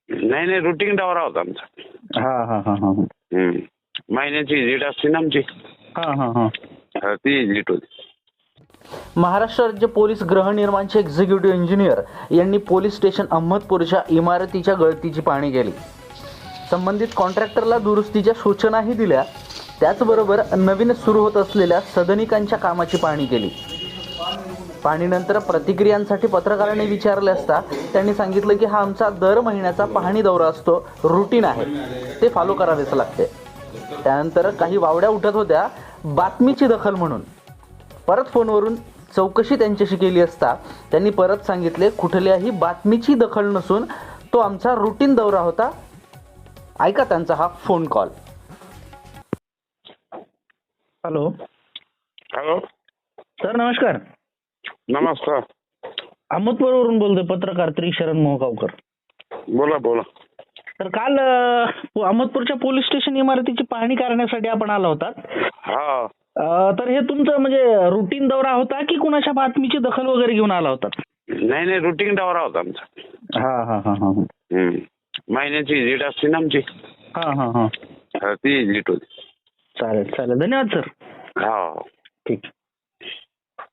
नाही नाही, रुटीन दौरा होता आमचा. हा हा हा हा महिन्याची विजिट असते ना आमची. हा हा हा ती विजिट होती. महाराष्ट्र राज्य पोलीस गृहनिर्माणचे एक्झिक्युटिव्ह इंजिनियर यांनी पोलीस स्टेशन अहमदपूरच्या इमारतीच्या गळतीची पाहणी केली. संबंधित कॉन्ट्रॅक्टरला दुरुस्तीच्या सूचनाही दिल्या. त्याचबरोबर नवीन सुरू होत असलेल्या सदनिकांच्या कामाची पाहणी केली. पाहणीनंतर प्रतिक्रियांसाठी पत्रकारांनी विचारले असता त्यांनी सांगितलं की हा आमचा दर महिन्याचा पाहणी दौरा असतो, रुटीन आहे, ते फॉलो करावेच लागते. त्यानंतर काही वावड्या उठत होत्या बातमीची दखल म्हणून. परत फोनवरून चौकशी त्यांच्याशी केली असता त्यांनी परत सांगितले कुठल्याही बातमीची दखल नसून तो आमचा रुटीन दौरा होता. ऐका त्यांचा हा phone call. Hello hello, sir, नमस्कार. नमस्कार. अहमदपूरवरून बोलतोय, पत्रकार त्रिशरण मोहगावकर. बोला बोला. तर काल अहमदपूरच्या पोलीस स्टेशन इमारतीची पाहणी करण्यासाठी आपण आला होता. हा, तर हे तुमचं म्हणजे रुटीन दौरा होता की कुणाच्या बातमीची दखल वगैरे घेऊन आला होता? नाही नाही, रुटीन दौरा होता आमचा. हा हा हा हा महिन्याची विजिट असते ना आमची. हा हा हा ती विजिट होती. चालेल चालेल, धन्यवाद सर. हा. ठीक.